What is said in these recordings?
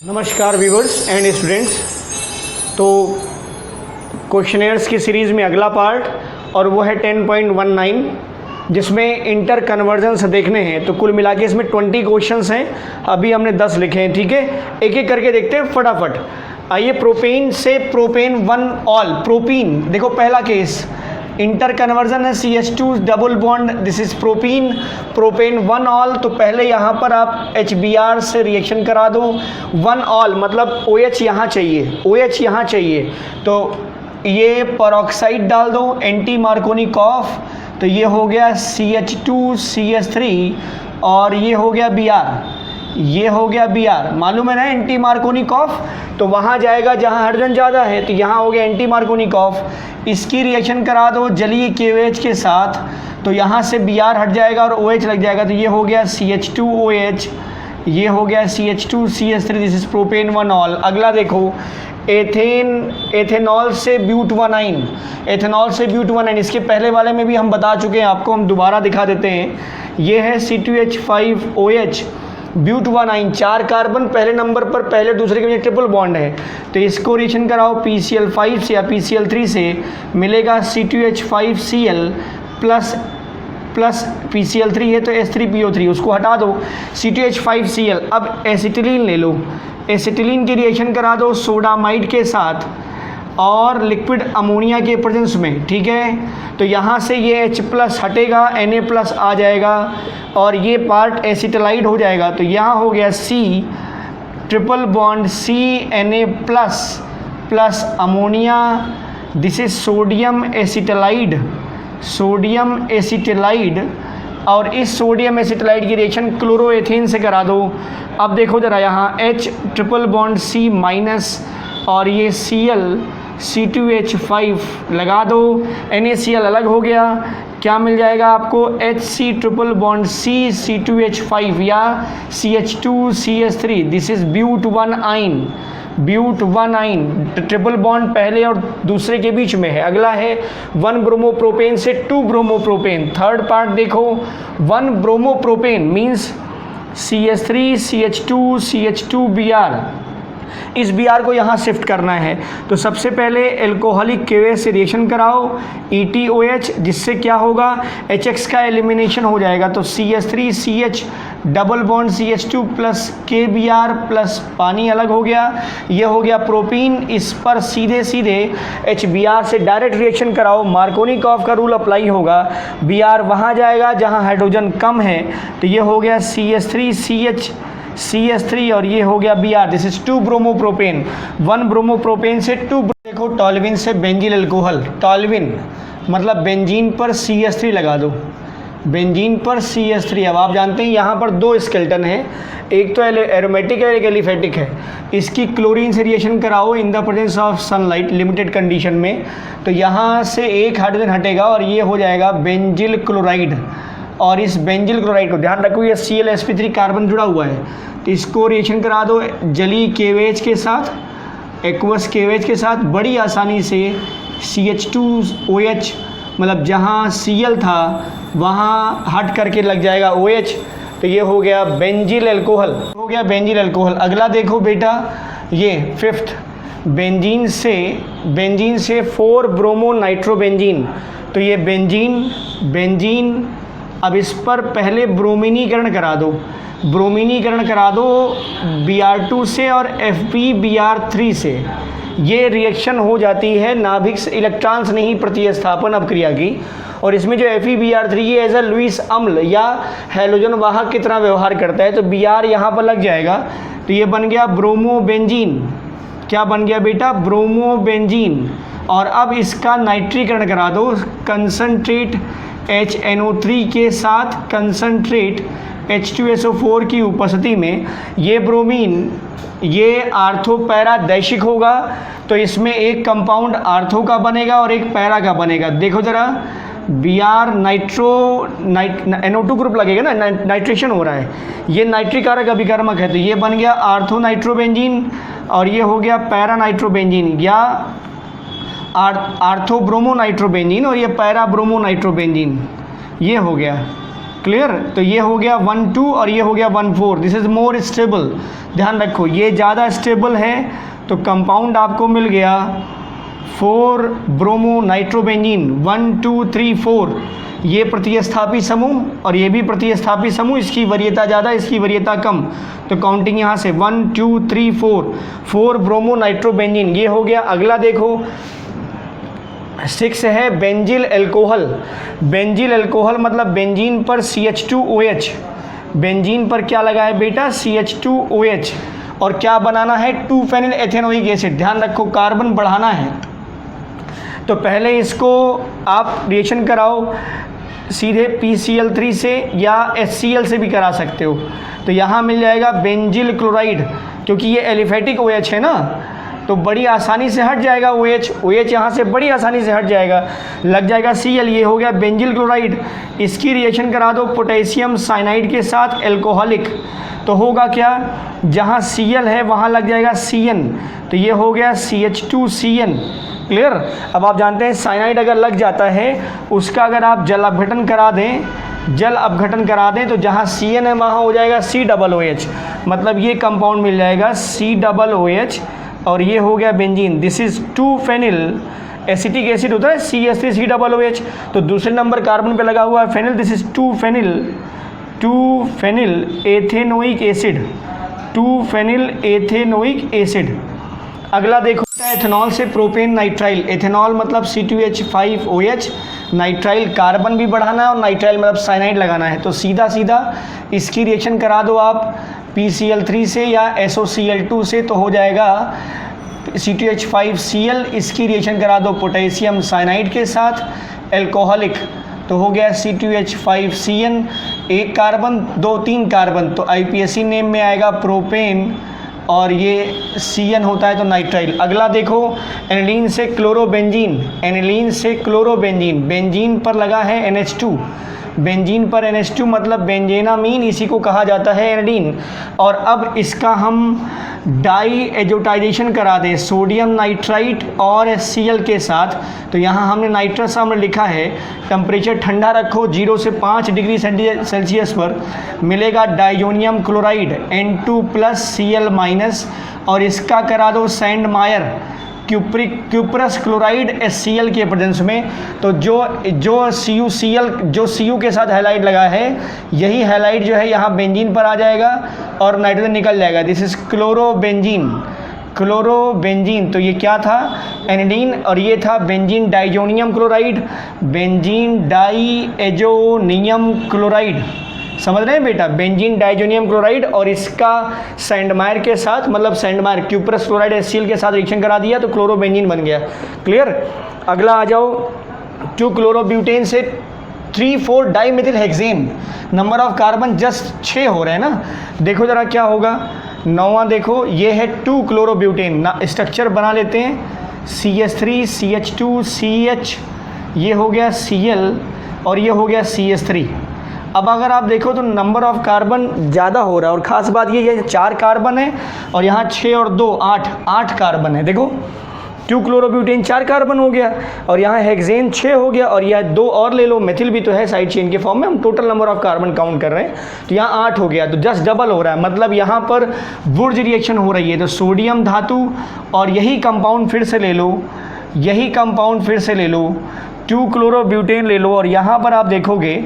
नमस्कार viewers and students. तो questionnaires की सीरीज़ में अगला पार्ट और वो है 10.19 जिसमें इंटर कन्वर्जन्स देखने हैं। तो कुल मिला के इसमें 20 क्वेश्चंस हैं, अभी हमने 10 लिखे हैं। ठीक है, एक एक करके देखते हैं फटाफट। आइए, प्रोपेन से प्रोपेन 1 ऑल। प्रोपीन देखो, पहला केस इंटर कन्वर्जन है CH2 double bond, this is propene, propane 1 all. तो पहले यहाँ पर आप HBr से रिएक्शन करा दो। 1 ऑल मतलब OH यहाँ चाहिए, OH यहाँ चाहिए, तो ये परऑक्साइड डाल दो, एंटी मार्कोनिकॉफ। तो ये हो गया CH2CH3 और ये हो गया Br, ये हो गया Br। मालूम है ना एंटी मार्कोनिकॉफ, तो वहाँ जाएगा जहाँ हाइड्रोजन ज़्यादा है, तो यहाँ हो गया एंटी मार्कोनिकॉफ। इसकी रिएक्शन करा दो जलीय KOH के साथ, तो यहाँ से Br हट जाएगा और OH लग जाएगा, तो ये हो गया CH2OH, ये हो गया CH2CH3, this is propane 1 all. अगला देखो, एथेनॉल से ब्यूटवानाइन, एथेनॉल से ब्यूटवानाइन, इसके पहले वाले में भी हम बता चुके हैं आपको, हम दोबारा दिखा देते हैं। ये है C2H5OH ब्यूटवानाइन, 4 कार्बन पहले नंबर पर, पहले दूसरे के बीच ट्रिपल बॉन्ड है, तो इसको रिएक्शन कराओ PCl5 से या PCl3 से, मिलेगा C2H5Cl प्लस PCl3 है तो H3PO3, उसको हटा दो, C2H5Cl। अब एसिटिलीन ले लो, एसिटिलीन की रिएक्शन करा दो सोडामाइड के साथ और लिक्विड अमोनिया के प्रेजेंस में। ठीक है, तो यहाँ से ये H प्लस हटेगा, Na+ आ जाएगा और ये पार्ट एसिटिलाइड हो जाएगा, तो यहाँ हो गया C triple bond CNA+ plus ammonia, this is sodium acetylide, sodium acetylide. और इस सोडियम एसिटिलाइड की रिएक्शन क्लोरोएथेन से करा दो। अब देखो ज़रा, यहाँ H ट्रिपल बॉन्ड C- और ये Cl C2H5 लगा दो, NaCl अलग हो गया, क्या मिल जाएगा आपको HC triple bond C C2H5 या CH2CH3, this is butyne, butyne. Triple bond पहले और दूसरे के बीच में है। अगला है 1 ब्रोमोप्रोपेन से 2 ब्रोमोप्रोपेन। थर्ड पार्ट देखो, 1 bromopropane means CH3 CH2 CH2 Br, इस Br को यहाँ शिफ्ट करना है। तो सबसे पहले एल्कोहलिक KOH से रिएक्शन कराओ ETOH, जिससे क्या होगा HX का एलिमिनेशन हो जाएगा, तो CH3CH double bond CH2 plus KBr plus पानी अलग हो गया, ये हो गया प्रोपीन। इस पर सीधे सीधे HBr से डायरेक्ट रिएक्शन कराओ, मार्कोनिकॉफ का रूल अप्लाई होगा, Br वहाँ जाएगा जहाँ हाइड्रोजन कम है, तो ये हो गया CH3 और ये हो गया Br, this is 2 bromopropane. 1 bromopropane से 2 देखो, टॉल्विन से बेंजील अल्कोहल, टॉल्विन मतलब बेंजीन पर CH3 लगा दो, बेंजीन पर CH3। अब आप जानते हैं यहाँ पर 2 स्केल्टन है, एक तो एरोमेटिक है, एक एलिफेटिक है। इसकी क्लोरीन से रिएक्शन कराओ इन the presence of sunlight limited condition में, तो यहाँ से एक हाइड्रोजन हटेगा और ये हो जाएगा बेंजिल क्लोराइड। और इस बेंजिल क्लोराइड को ध्यान रखो, ये Cl कार्बन जुड़ा हुआ है, तो इसको रिएक्शन करा दो जलीय KOH के साथ, एक्वस KOH के साथ, बड़ी आसानी से CH2OH मतलब जहाँ Cl था वहाँ हट करके लग जाएगा OH, तो ये हो गया बेंजील अल्कोहल, हो गया बेंजील अल्कोहल। अगला देखो बेटा, ये 5th बेंजीन से 4 ब्रोमो नाइट्रोबेंजीन, तो ये बेंजीन। अब इस पर पहले ब्रोमीनीकरण करा दो, Br2 से और FeBr3 से, ये रिएक्शन हो जाती है नाभिक से इलेक्ट्रॉन्स नहीं प्रतिस्थापन अपक्रिया की, और इसमें जो FeBr3 ये एज अ लुईस अम्ल या हैलोजन वाहक की तरह व्यवहार करता है, तो Br यहाँ पर लग जाएगा, तो ये बन गया ब्रोमोबेंजीन। क्या बन गया बेटा? ब्रोमोबेंजीन। और अब इसका नाइट्रीकरण करा दो, कंसनट्रेट HNO3 के साथ कंसनट्रेट H2SO4 की उपस्थिति में, ये ब्रोमीन ये आर्थो पैरा दैशिक होगा, तो इसमें एक कंपाउंड आर्थो का बनेगा और एक पैरा का बनेगा। देखो ज़रा, Br NO2 ग्रुप लगेगा ना, नाइट्रेशन हो रहा है, ये नाइट्रिक कारक अभिकर्मक है, तो ये बन गया आर्थो नाइट्रोबेंजीन और ये हो गया पैरा नाइट्रोबेंजीन, या आर्थो ब्रोमो नाइट्रोबेंजीन और ये पैरा ब्रोमो नाइट्रोबेंजीन, ये हो गया। क्लियर। तो ये हो गया 1 2 और ये हो गया 1 4। दिस इज़ मोर स्टेबल, ध्यान रखो ये ज़्यादा स्टेबल है। तो कंपाउंड आपको मिल गया 4 ब्रोमो नाइट्रोबेंजीन 1 2 3 4। ये प्रतिस्थापी समूह और ये भी प्रतिस्थापी समूह, इसकी वरीयता ज़्यादा इसकी वरीयता कम। तो काउंटिंग यहाँ से 1 2 3 4 ब्रोमो नाइट्रोबेंजीन ये हो गया। अगला देखो 6 है बेंजिल अल्कोहल। बेंजिल अल्कोहल मतलब बेंजीन पर CH2OH, बेंजीन पर क्या लगा है बेटा CH2OH, और क्या बनाना है 2 फेनिल एथेनोइक एसिड। ध्यान रखो कार्बन बढ़ाना है तो पहले इसको आप रिएक्शन कराओ सीधे PCl3 से या HCl से भी करा सकते हो। तो यहाँ मिल जाएगा बेंजिल क्लोराइड, क्योंकि ये एलिफेटिक OH है ना तो बड़ी आसानी से हट जाएगा OH यहाँ से बड़ी आसानी से हट जाएगा, लग जाएगा Cl। ये हो गया बेंजिल क्लोराइड। इसकी रिएक्शन करा दो पोटेशियम साइनाइड के साथ एल्कोहलिक, तो होगा क्या जहाँ Cl है वहाँ लग जाएगा Cn, तो ये हो गया CH2Cn। क्लियर। अब आप जानते हैं साइनाइड अगर लग जाता है उसका अगर आप जल अपघटन करा दें तो जहाँ Cn है वहाँ हो जाएगा COOH, मतलब ये कंपाउंड मिल जाएगा COOH और ये हो गया benzene. This is 2 phenyl acetic acid होता है CH3COOH, तो दूसरे नंबर कार्बन पे लगा हुआ है phenyl. This is 2 phenyl ethanoic acid, 2 phenyl ethanoic acid. अगला देखो एथेनॉल से प्रोपेन नाइट्राइल। एथेनॉल मतलब C2H5OH, नाइट्राइल कार्बन भी बढ़ाना है और नाइट्राइल मतलब साइनाइड लगाना है। तो सीधा इसकी रिएक्शन करा दो आप PCl3 से या SOCl2 से, तो हो जाएगा C2H5Cl। इसकी रिएक्शन करा दो पोटेशियम साइनाइड के साथ एल्कोहलिक, तो हो गया C2H5Cn। एक कार्बन 2-3 कार्बन, तो IPAC नेम में आएगा प्रोपेन और ये Cn होता है तो नाइट्राइल। अगला देखो एनिलीन से क्लोरोबेंजीन, बेंजीन पर लगा है NH2, बेंजीन पर NH2 मतलब बेंजेनामीन, इसी को कहा जाता है एनिलीन। और अब इसका हम डाई एजोटाइजेशन करा दें सोडियम नाइट्राइट और HCl के साथ, तो यहाँ हमने नाइट्रस अम्ल लिखा है। टेम्परेचर ठंडा रखो 0 से 5 डिग्री सेल्सियस पर, मिलेगा डाइजोनियम क्लोराइड N2+Cl-, और इसका करा दो सैंडमायर क्यूप्रस क्लोराइड HCl के प्रेजेंस में। तो जो Cu के साथ हैलाइड लगा है, यही हैलाइड जो है यहाँ बेंजीन पर आ जाएगा और नाइट्रोजन निकल जाएगा। This is chlorobenzene. तो ये क्या था एनिलीन और ये था benzene diazonium chloride, benzene diazonium chloride. समझ रहे हैं बेटा, बेंजीन डाइजोनियम क्लोराइड और इसका सैंडमायर के साथ मतलब सैंडमायर क्यूप्रस क्लोराइड HCl के साथ रिएक्शन करा दिया तो क्लोरोबेंजीन बन गया। क्लियर। अगला आ जाओ 2 क्लोरोब्यूटेन से 3,4 dimethyl hexane. Number of carbon just 6 हो रहे हैं ना, देखो जरा क्या होगा। 9वां देखो ये है 2 क्लोरोब्यूटेन ना, स्ट्रक्चर बना लेते हैं CH3 CH2 CH, ये हो गया Cl और ये हो गया CH3। अब अगर आप देखो तो नंबर ऑफ कार्बन ज़्यादा हो रहा है और ख़ास बात ये 4 कार्बन है और यहाँ 6 और 2 8 कार्बन है। देखो 2 क्लोरोब्यूटेन 4 कार्बन हो गया और यहाँ हेक्सेन 6 हो गया और यह 2 और ले लो, मेथिल भी तो है साइड चेन के फॉर्म में, हम total number of carbon count कर रहे हैं तो यहाँ 8 हो गया, तो जस्ट डबल हो रहा है। मतलब यहाँ पर वुर्ज रिएक्शन हो रही है, तो सोडियम धातु और यही कंपाउंड फिर से ले लो 2 क्लोरोब्यूटेन ले लो और यहाँ पर आप देखोगे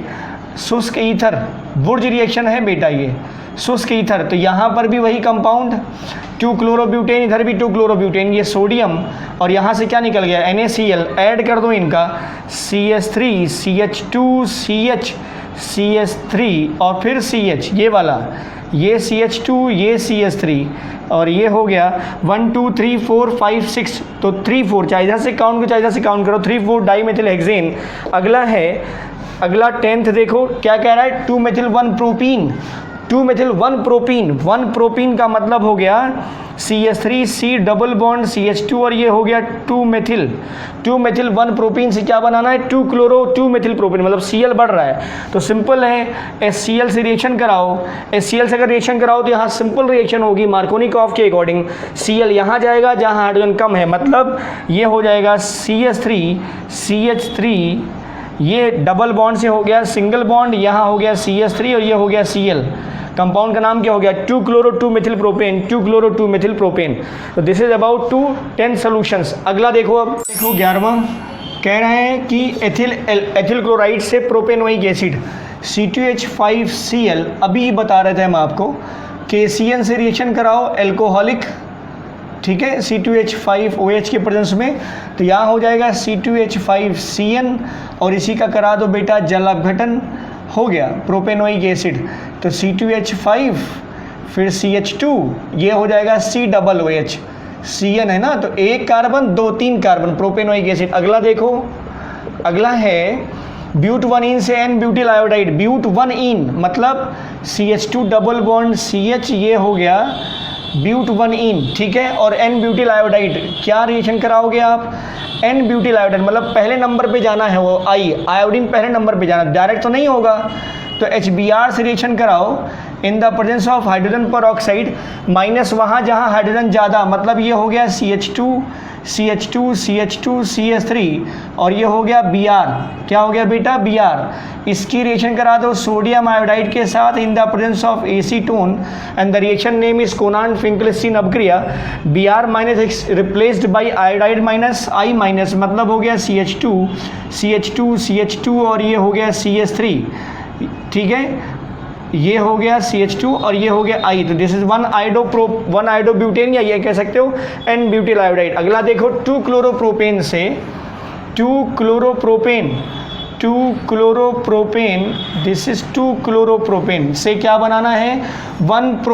शुष्क ईथर, वुर्ज रिएक्शन है बेटा ये शुष्क ईथर, तो यहाँ पर भी वही कंपाउंड 2 क्लोरोब्यूटेन, इधर भी 2 क्लोरोब्यूटेन, ये सोडियम और यहाँ से क्या निकल गया NaCl, ऐड कर दो इनका CH3 CH2 CH CH3 और फिर CH, ये वाला ये CH2 ये CH3 और ये हो गया 1 2 3 4 5 6, तो 3 4 चाहे इधर से काउंट करो 3 4 डाइमेथिल हेक्सेन। अगला 10th देखो क्या कह रहा है 2 मेथिल 1 प्रोपीन। 1 प्रोपीन का मतलब हो गया CH3 C double bond CH2 और ये हो गया 2 मेथिल 1 प्रोपीन से क्या बनाना है 2 मेथिल प्रोपीन, मतलब Cl बढ़ रहा है तो सिंपल है HCl से रिएक्शन कराओ। HCl से अगर रिएक्शन कराओ तो यहाँ सिंपल रिएक्शन होगी मार्कोनिकॉफ के अकॉर्डिंग, Cl यहाँ जाएगा जहाँ हाइड्रोजन कम है, मतलब ये हो जाएगा CH3 CH3 ये डबल बॉन्ड से हो गया सिंगल बॉन्ड, यहाँ हो गया CH3 और ये हो गया Cl। कंपाउंड का नाम क्या हो गया 2-chloro 2-methyl propane, 2-chloro 2-methyl propane। तो दिस इज अबाउट 10 सॉल्यूशंस। अगला देखो, अब देखो 11वां कह रहे हैं कि एथिल क्लोराइड से प्रोपेनोइक एसिड C2H5Cl, अभी बता रहे थे हम आपको KCN से रिएक्शन कराओ एल्कोहलिक, ठीक है, C2H5OH के प्रेजेंस में, तो यहाँ हो जाएगा C2H5CN और इसी का करा दो बेटा जल अपघटन, हो गया प्रोपेनोइक एसिड। तो C2H5 फिर CH2, ये हो जाएगा COOH, CN है ना, तो एक कार्बन 2-3 कार्बन प्रोपेनोइक एसिड। अगला देखो, अगला है ब्यूट-1-इन से N ब्यूटिल आयोडाइड, ब्यूट-1-इन मतलब CH2 डबल बॉन्ड CH, ये हो गया ब्यूट-1-इन, ठीक है, और N ब्यूटिल आयोडाइड, क्या रिएक्शन कराओगे आप N ब्यूटिल आयोडाइड, मतलब पहले नंबर पे जाना है वो आयोडीन पहले नंबर पे जाना, डायरेक्ट तो नहीं होगा, तो HBr से रिएक्शन कराओ इन द प्रेजेंस ऑफ हाइड्रोजन पर ऑक्साइड, माइनस वहाँ जहाँ हाइड्रोजन ज़्यादा, मतलब ये हो गया CH2 CH2 CH2 CH3 और ये हो गया Br, क्या हो गया बेटा Br। इसकी रिएक्शन करा दो सोडियम आयोडाइड के साथ in the presence of acetone and the reaction name is Conant Finkelstein अपक्रिया। Br minus replaced by iodide minus I minus, मतलब हो गया CH2 CH2 CH2 और ये हो गया CH3, ठीक है, ये हो गया CH2 और ये हो गया I, तो दिस इज 1 आयोडोब्यूटेन या ये कह सकते हो N ब्यूटिल आयोडाइड। अगला देखो 2-क्लोरोप्रोपेन से 2-क्लोरोप्रोपेन, दिस इज 2-क्लोरोप्रोपेन से क्या बनाना है 1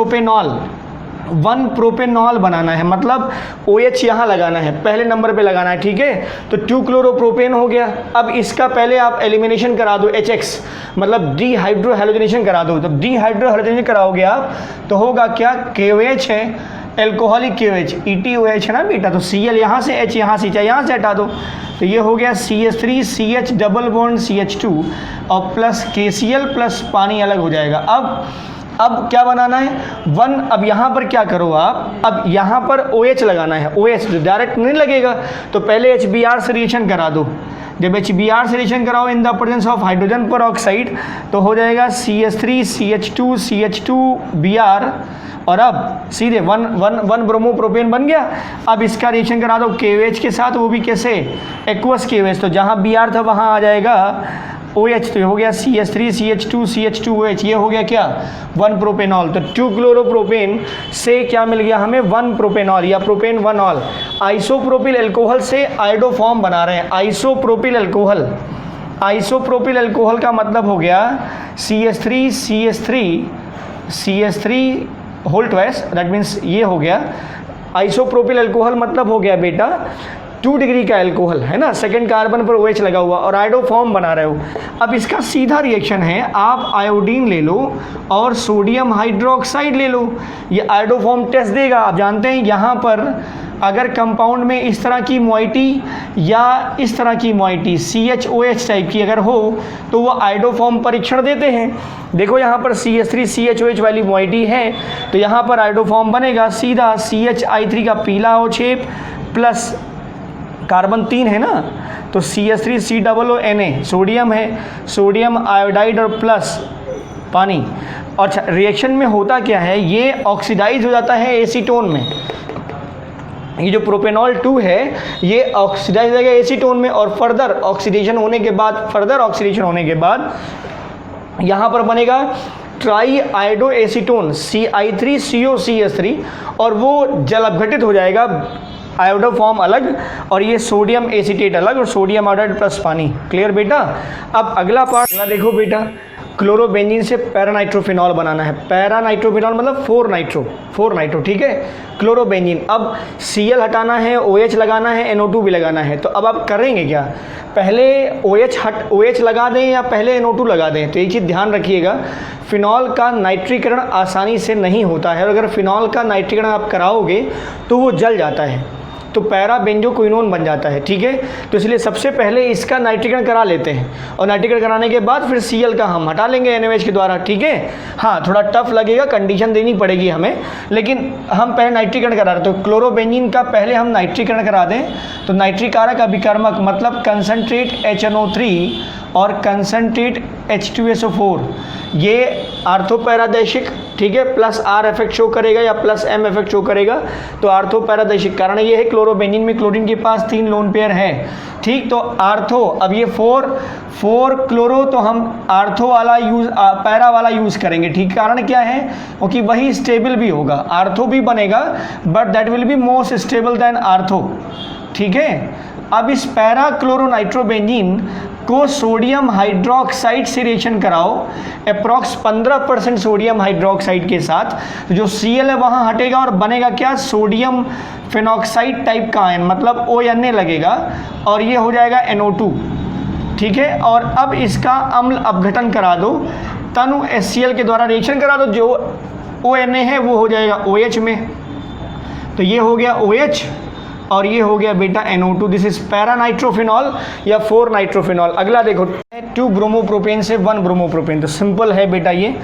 प्रोपेनॉल बनाना है, मतलब OH यहाँ लगाना है, पहले नंबर पे लगाना है, ठीक है, तो 2-क्लोरोप्रोपेन हो गया। अब इसका पहले आप एलिमिनेशन करा दो HX, मतलब डीहाइड्रोहेलोजनेशन करा दो, तब डीहाइड्रोहेलोजनेशन कराओगे आप तो होगा क्या KOH है, एल्कोहलिक KOH, ETOH है ना बेटा, तो Cl यहाँ से, H यहाँ से, चाहे यहाँ से हटा दो, तो ये हो गया CH3 CH double bond CH2 और प्लस KCl प्लस पानी अलग हो जाएगा। अब क्या बनाना है 1, अब यहाँ पर क्या करो आप, अब यहाँ पर OH लगाना है, OH डायरेक्ट नहीं लगेगा, तो पहले HBr से रिएक्शन करा दो, जब HBr से रिएक्शन कराओ इन द प्रेजेंस ऑफ हाइड्रोजन पर ऑक्साइड तो हो जाएगा CH3 CH2 CH2 Br और अब सीधे 1 ब्रोमोप्रोपेन बन गया। अब इसका रिएक्शन करा दो KOH के साथ, वो भी कैसे एक्वस KOH, तो जहाँ Br था वहाँ आ जाएगा OH, तो हो गया CH3 CH2 CH2OH, ये हो गया क्या 1 प्रोपेनॉल। तो 2-क्लोरोप्रोपेन से क्या मिल गया हमें 1 प्रोपेनॉल या प्रोपेन 1 ऑल। आइसोप्रोपिल अल्कोहल से आयोडोफॉर्म बना रहे हैं, आइसोप्रोपिल अल्कोहल का मतलब हो गया CH3 whole twice, that means ये हो गया आइसोप्रोपिल अल्कोहल, मतलब हो गया बेटा 2 डिग्री का अल्कोहल है ना, सेकंड कार्बन पर OH लगा हुआ और आयोडोफॉर्म बना रहे हो। अब इसका सीधा रिएक्शन है, आप आयोडीन ले लो और सोडियम हाइड्रोक्साइड ले लो, ये आयोडोफॉर्म टेस्ट देगा। आप जानते हैं यहाँ पर अगर कंपाउंड में इस तरह की मोइटी या इस तरह की मोइटी CHOH टाइप की अगर हो तो वो आयोडोफॉर्म परीक्षण देते हैं। देखो यहाँ पर CH3 CHOH वाली मोइटी है तो यहाँ पर आयोडोफॉर्म बनेगा सीधा CHI3 का पीला O शेप प्लस कार्बन 3 है ना, तो CH3COONA सोडियम है, सोडियम आयोडाइड और प्लस पानी। अच्छा, रिएक्शन में होता क्या है, ये ऑक्सीडाइज हो जाता है एसीटोन में, ये जो प्रोपेनॉल 2 है ये ऑक्सीडाइज हो जाएगा एसीटोन में और फर्दर ऑक्सीडेशन होने के बाद यहाँ पर बनेगा ट्राई आयोडो एसीटोन CI3COCH3 और वो जल अपघटित हो जाएगा, आयोडोफॉर्म अलग और ये सोडियम एसीटेट अलग और सोडियम आयोडाइड प्लस पानी। क्लियर बेटा। अब अगला पार्ट देखो बेटा, क्लोरोबेंजीन से पैरानाइट्रोफिनॉल बनाना है। पैरानाइट्रोफिनॉल मतलब 4 नाइट्रो, ठीक है, क्लोरोबेंजीन। अब Cl हटाना है, OH लगाना है, NO2 भी लगाना है। तो अब आप करेंगे क्या, पहले OH लगा दें या पहले NO2 लगा दें। तो एक चीज़ ध्यान रखिएगा, फिनॉल का नाइट्रीकरण आसानी से नहीं होता है और अगर फिनॉल का नाइट्रीकरण आप कराओगे तो वो जल जाता है, तो पैराबेंजोक्विनोन बन जाता है, ठीक है। तो इसलिए सबसे पहले इसका नाइट्रीकरण करा लेते हैं और नाइट्रीकरण कराने के बाद फिर Cl का हम हटा लेंगे NaOH के द्वारा, ठीक है। हाँ, थोड़ा टफ लगेगा, कंडीशन देनी पड़ेगी हमें, लेकिन हम पहले नाइट्रीकरण करा रहे हैं। तो क्लोरोबेंजीन का पहले हम नाइट्रीकरण करा दें तो नाइट्रिक कारक अभिकर्मक मतलब कंसनट्रेट HNO3 और कंसंट्रेट H2SO4, ये आर्थोपैरादैशिक, ठीक है, प्लस R इफेक्ट शो करेगा या प्लस M इफेक्ट शो करेगा, तो आर्थोपैरादैशिक। कारण ये है क्लोरोबेंजीन में क्लोरीन के पास 3 लोन पेयर है, ठीक। तो आर्थो, अब ये 4 क्लोरो, तो हम आर्थो वाला पैरा वाला यूज़ करेंगे, ठीक। कारण क्या है, क्योंकि वही स्टेबल भी होगा, आर्थो भी बनेगा but that will be most stable then ortho, ठीक है। अब इस पैरा क्लोरोनाइट्रोबेंजीन को सोडियम हाइड्रोक्साइड से रिएक्शन कराओ, अप्रॉक्स 15% सोडियम हाइड्रोक्साइड के साथ, तो जो Cl है वहाँ हटेगा और बनेगा क्या, सोडियम फिनॉक्साइड टाइप का आयन, मतलब ONA लगेगा और ये हो जाएगा NO2, ठीक है। और अब इसका अम्ल अपघटन करा दो, तनु HCl के द्वारा रिएक्शन करा दो, जो ONA है वो हो जाएगा OH में, तो ये हो गया OH और ये हो गया बेटा NO2। This is para nitrophenol या 4 नाइट्रोफिनॉल। अगला देखो 2 ब्रोमोप्रोपेन से 1 ब्रोमोप्रोपेन, तो सिंपल है बेटा, ये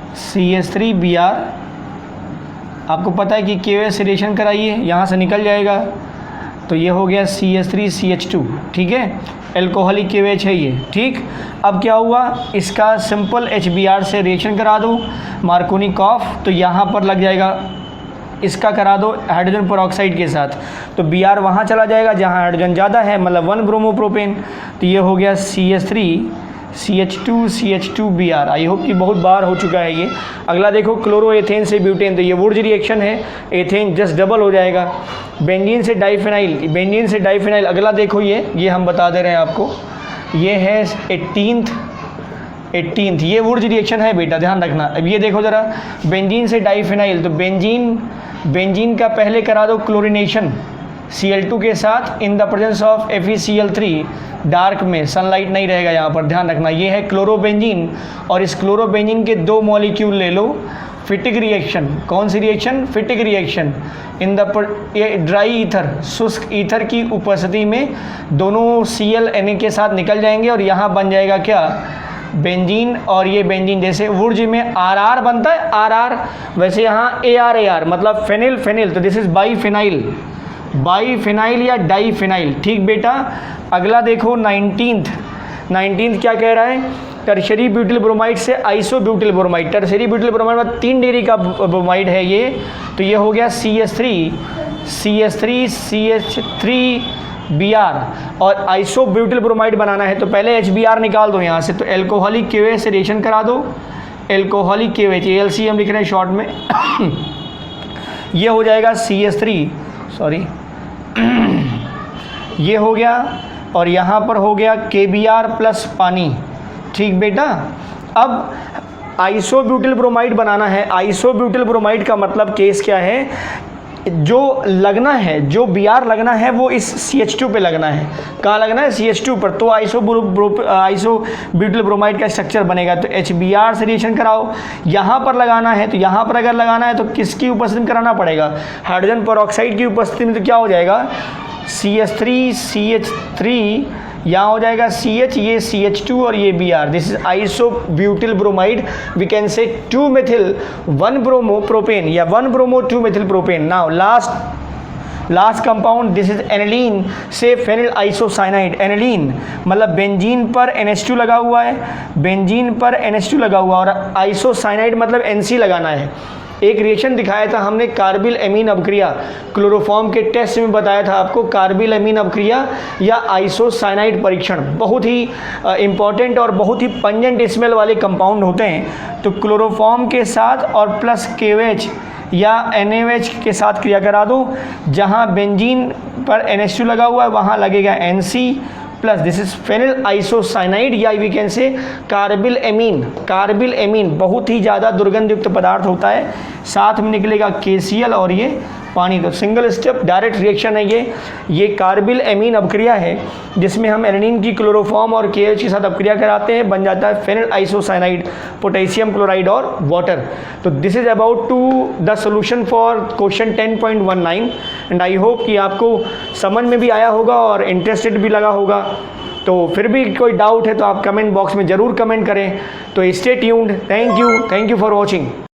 CH3Br, आपको पता है कि KOH से रिएक्शन कराइए, यहाँ से निकल जाएगा, तो ये हो गया CH3CH2, ठीक है, एल्कोहलिक KOH है ये, ठीक। अब क्या हुआ, इसका सिंपल HBr से रिएक्शन करा दो, मार्कोनी कॉफ, तो यहाँ पर लग जाएगा, इसका करा दो हाइड्रोजन पेरोक्साइड के साथ, तो Br वहाँ चला जाएगा जहाँ हाइड्रोजन ज़्यादा है, मतलब 1 ब्रोमोप्रोपेन, तो ये हो गया CH3CH2CH2Br। आई होप कि बहुत बार हो चुका है ये। अगला देखो क्लोरोएथेन से ब्यूटेन, तो ये वुड्स रिएक्शन है, एथेन जस्ट डबल हो जाएगा, बेंजीन से डाइफिनाइल, अगला देखो ये हम बता दे रहे हैं आपको, ये है 18th, ये वुड्स रिएक्शन है बेटा, ध्यान रखना। अब ये देखो ज़रा, बेंजीन से डाइफिनाइल, तो बेंजीन का पहले करा दो क्लोरीनेशन Cl2 के साथ in the presence of FeCl3, dark में, सनलाइट नहीं रहेगा यहाँ पर, ध्यान रखना। ये है क्लोरोबेंजीन और इस क्लोरोबेंजीन के 2 मॉलिक्यूल ले लो, फिटिक रिएक्शन, कौन सी reaction, Fittig reaction in the ये ड्राई ईथर, शुष्क ईथर की उपस्थिति में दोनों Cl Na के साथ निकल जाएंगे और यहाँ बन जाएगा क्या, बेंजीन। और ये बेंजीन जैसे वुड्स में RR बनता है, RR, वैसे यहाँ AR मतलब फेनिल, तो दिस इज बाईफिनाइल या डाईफिनाइल, ठीक बेटा। अगला देखो 19th क्या कह रहा है, टर्शरी ब्यूटिल ब्रोमाइड से isobutyl bromide, tertiary butyl bromide में 3 डिग्री का ब्रोमाइड है ये, तो ये हो गया CH3Br और आइसोब्यूटिल ब्रोमाइड बनाना है, तो पहले HBr निकाल दो यहाँ से, तो एल्कोहलिक KOH से रिएक्शन करा दो, एल्कोहलिक KOH ALC हम लिख रहे हैं शॉर्ट में ये हो जाएगा CH3, सॉरी ये हो गया और यहाँ पर हो गया KBr प्लस पानी, ठीक बेटा। अब आइसोब्यूटिल ब्रोमाइड बनाना है, आइसोब्यूटिल ब्रोमाइड का मतलब केस क्या है, जो लगना है, जो Br लगना है वो इस CH2 पे लगना है, कहाँ लगना है, CH2 पर, तो आइसोब्यूटिल ब्रोमाइड का स्ट्रक्चर बनेगा। तो HBr से रिएक्शन कराओ, यहाँ पर लगाना है, तो यहाँ पर अगर लगाना है तो किसकी उपस्थिति में कराना पड़ेगा, हाइड्रोजन पेरोक्साइड की उपस्थिति में, तो क्या हो जाएगा CH3 यहाँ हो जाएगा CH, ये CH2 और ये Br, this is isobutyl bromide, we can say 2 methyl 1 bromopropane या 1 bromo 2 methyl propane. Now last compound, this is aniline say phenyl isocyanide, aniline मतलब बेंजीन पर NH2 लगा हुआ है, बेंजीन पर NH2 लगा हुआ और आइसोसाइनाइड मतलब NC लगाना है। एक रिएक्शन दिखाया था हमने कार्बिल एमीन अभिक्रिया, क्लोरोफॉर्म के टेस्ट में बताया था आपको, कार्बिल एमीन अभिक्रिया या आइसोसाइनाइड परीक्षण, बहुत ही इंपॉर्टेंट और बहुत ही पंजेंट स्मेल वाले कंपाउंड होते हैं। तो क्लोरोफॉर्म के साथ और प्लस KOH या NaOH के साथ क्रिया करा दो, जहाँ बेंजीन पर NH2 लगा हुआ है वहाँ लगेगा NC plus this is phenyl isocyanide या वी कैन से कार्बिल एमीन बहुत ही ज़्यादा दुर्गंध युक्त पदार्थ होता है, साथ में निकलेगा KCl और ये पानी। तो सिंगल स्टेप डायरेक्ट रिएक्शन है ये कार्बिल एमीन अपक्रिया है जिसमें हम एनिलीन की क्लोरोफॉर्म और KH के साथ अपक्रिया कराते हैं, बन जाता है फेनिल आइसोसाइनाइड, पोटेशियम क्लोराइड और वाटर। तो this is about to the solution for question 10.19 and I hope कि आपको समझ में भी आया होगा और इंटरेस्टेड भी लगा होगा। तो फिर भी कोई डाउट है तो आप कमेंट बॉक्स में ज़रूर कमेंट करें। तो stay tuned, thank you for watching.